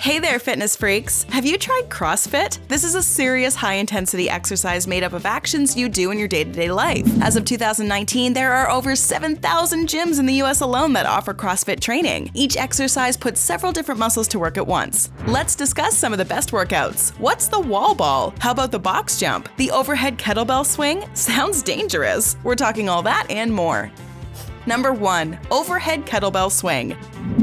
Hey there, fitness freaks! Have you tried CrossFit? This is a serious high-intensity exercise made up of actions you do in your day-to-day life. As of 2019, there are over 7,000 gyms in the US alone that offer CrossFit training. Each exercise puts several different muscles to work at once. Let's discuss some of the best workouts. What's the wall ball? How about the box jump? The overhead kettlebell swing? Sounds dangerous. We're talking all that and more. Number 1. Overhead kettlebell swing.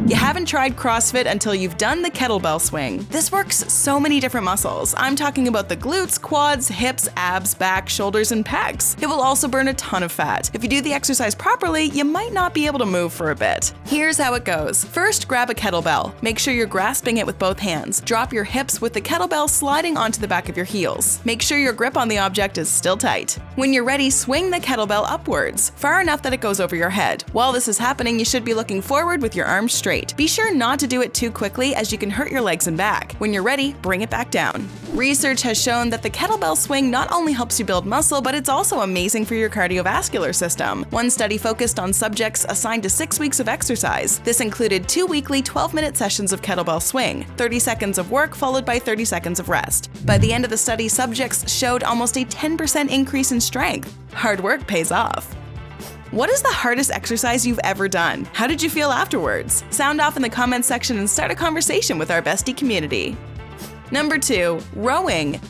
You haven't tried CrossFit until you've done the kettlebell swing. This works so many different muscles. I'm talking about the glutes, quads, hips, abs, back, shoulders, and pecs. It will also burn a ton of fat. If you do the exercise properly, you might not be able to move for a bit. Here's how it goes. First, grab a kettlebell. Make sure you're grasping it with both hands. Drop your hips with the kettlebell sliding onto the back of your heels. Make sure your grip on the object is still tight. When you're ready, swing the kettlebell upwards, far enough that it goes over your head. While this is happening, you should be looking forward with your arms straight. Be sure not to do it too quickly as you can hurt your legs and back. When you're ready, bring it back down. Research has shown that the kettlebell swing not only helps you build muscle, but it's also amazing for your cardiovascular system. One study focused on subjects assigned to 6 weeks of exercise. This included 2 weekly 12-minute sessions of kettlebell swing, 30 seconds of work followed by 30 seconds of rest. By the end of the study, subjects showed almost a 10% increase in strength. Hard work pays off. What is the hardest exercise you've ever done? How did you feel afterwards? Sound off in the comments section and start a conversation with our bestie community. Number 2. Rowing.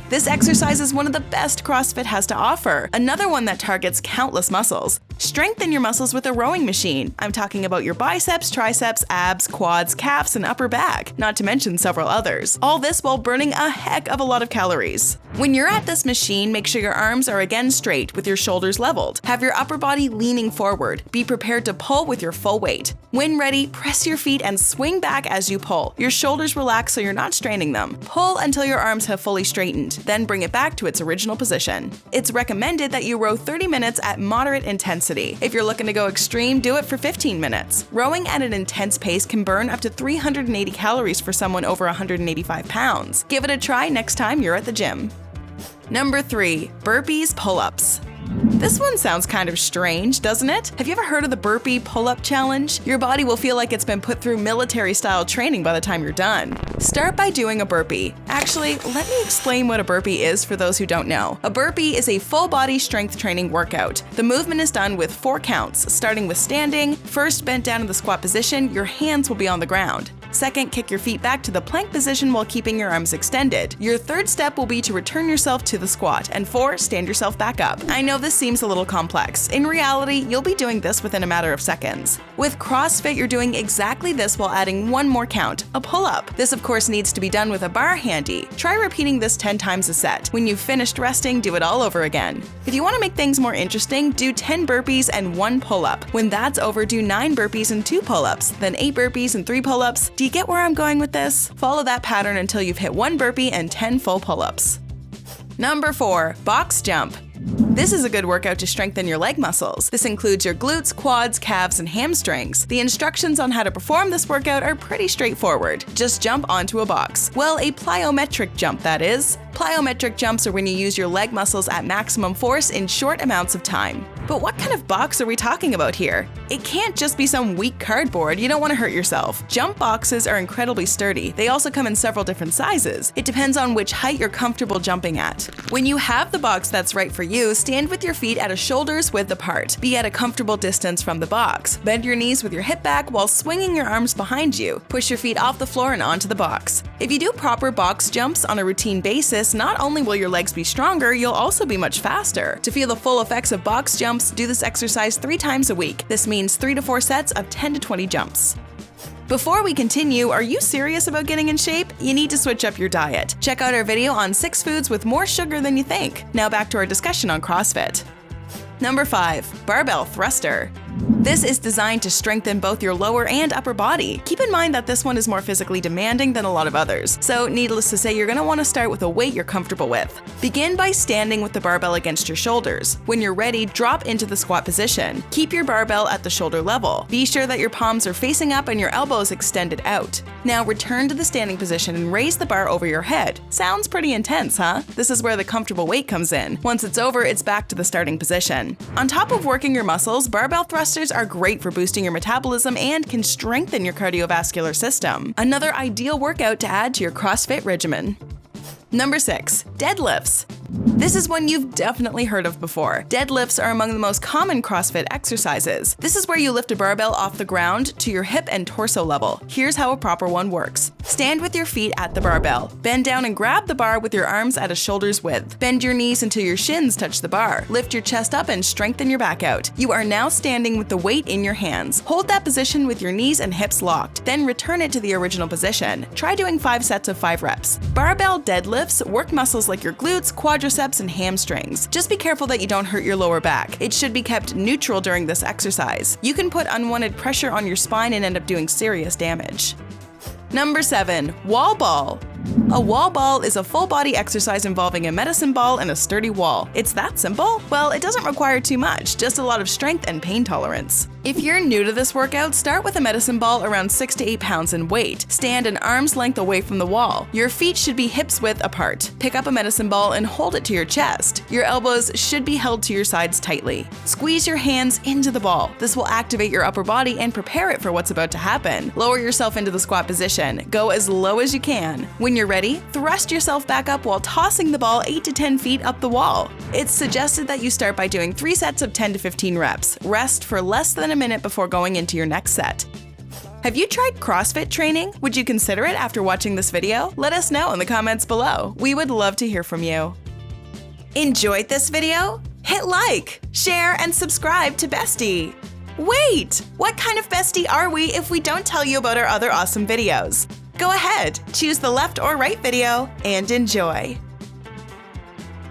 This exercise is one of the best CrossFit has to offer, another one that targets countless muscles. Strengthen your muscles with a rowing machine. I'm talking about your biceps, triceps, abs, quads, calves, and upper back, not to mention several others. All this while burning a heck of a lot of calories. When you're at this machine, make sure your arms are again straight with your shoulders leveled. Have your upper body leaning forward. Be prepared to pull with your full weight. When ready, press your feet and swing back as you pull. Your shoulders relax so you're not straining them. Pull until your arms have fully straightened, then bring it back to its original position. It's recommended that you row 30 minutes at moderate intensity. If you're looking to go extreme, do it for 15 minutes. Rowing at an intense pace can burn up to 380 calories for someone over 185 pounds. Give it a try next time you're at the gym. Number 3. Burpees pull-ups. This one sounds kind of strange, doesn't it? Have you ever heard of the burpee pull-up challenge? Your body will feel like it's been put through military-style training by the time you're done. Start by doing a burpee. Actually, let me explain what a burpee is for those who don't know. A burpee is a full-body strength training workout. The movement is done with 4 counts, starting with standing. First, bent down in the squat position, your hands will be on the ground. Second, kick your feet back to the plank position while keeping your arms extended. Your third step will be to return yourself to the squat. And 4, stand yourself back up. I know this seems a little complex. In reality, you'll be doing this within a matter of seconds. With CrossFit, you're doing exactly this while adding one more count, a pull-up. This of course needs to be done with a bar handy. Try repeating this 10 times a set. When you've finished resting, do it all over again. If you want to make things more interesting, do 10 burpees and 1 pull-up. When that's over, do 9 burpees and 2 pull-ups, then 8 burpees and 3 pull-ups. Do you get where I'm going with this? Follow that pattern until you've hit 1 burpee and 10 full pull-ups. Number 4. Box jump. This is a good workout to strengthen your leg muscles. This includes your glutes, quads, calves, and hamstrings. The instructions on how to perform this workout are pretty straightforward. Just jump onto a box. Well, a plyometric jump, that is. Plyometric jumps are when you use your leg muscles at maximum force in short amounts of time. But what kind of box are we talking about here? It can't just be some weak cardboard. You don't want to hurt yourself. Jump boxes are incredibly sturdy. They also come in several different sizes. It depends on which height you're comfortable jumping at. When you have the box that's right for you, stand with your feet at a shoulder's width apart. Be at a comfortable distance from the box. Bend your knees with your hip back while swinging your arms behind you. Push your feet off the floor and onto the box. If you do proper box jumps on a routine basis, not only will your legs be stronger, you'll also be much faster. To feel the full effects of box jumps, do this exercise 3 times a week. This means 3 to 4 sets of 10 to 20 jumps. Before we continue, are you serious about getting in shape? You need to switch up your diet. Check out our video on 6 foods with more sugar than you think. Now back to our discussion on CrossFit. Number 5. Barbell thruster. This is designed to strengthen both your lower and upper body. Keep in mind that this one is more physically demanding than a lot of others, so needless to say, you're going to want to start with a weight you're comfortable with. Begin by standing with the barbell against your shoulders. When you're ready, drop into the squat position. Keep your barbell at the shoulder level. Be sure that your palms are facing up and your elbows extended out. Now return to the standing position and raise the bar over your head. Sounds pretty intense, huh? This is where the comfortable weight comes in. Once it's over, it's back to the starting position. On top of working your muscles, barbell thrusters trainers are great for boosting your metabolism and can strengthen your cardiovascular system. Another ideal workout to add to your CrossFit regimen. Number 6. Deadlifts. This is one you've definitely heard of before. Deadlifts are among the most common CrossFit exercises. This is where you lift a barbell off the ground to your hip and torso level. Here's how a proper one works. Stand with your feet at the barbell. Bend down and grab the bar with your arms at a shoulder's width. Bend your knees until your shins touch the bar. Lift your chest up and strengthen your back out. You are now standing with the weight in your hands. Hold that position with your knees and hips locked, then return it to the original position. Try doing 5 sets of 5 reps. Barbell deadlifts work muscles like your glutes, quadriceps, and hamstrings. Just be careful that you don't hurt your lower back. It should be kept neutral during this exercise. You can put unwanted pressure on your spine and end up doing serious damage. Number 7. Wall ball. A wall ball is a full-body exercise involving a medicine ball and a sturdy wall. It's that simple? Well, it doesn't require too much, just a lot of strength and pain tolerance. If you're new to this workout, start with a medicine ball around 6 to 8 pounds in weight. Stand an arm's length away from the wall. Your feet should be hips width apart. Pick up a medicine ball and hold it to your chest. Your elbows should be held to your sides tightly. Squeeze your hands into the ball. This will activate your upper body and prepare it for what's about to happen. Lower yourself into the squat position. Go as low as you can. When you're ready, thrust yourself back up while tossing the ball 8 to 10 feet up the wall. It's suggested that you start by doing 3 sets of 10 to 15 reps. Rest for less than a minute before going into your next set. Have you tried CrossFit training? Would you consider it after watching this video? Let us know in the comments below. We would love to hear from you. Enjoyed this video? Hit like, share, and subscribe to Bestie. Wait! What kind of bestie are we if we don't tell you about our other awesome videos? Go ahead, choose the left or right video, and enjoy.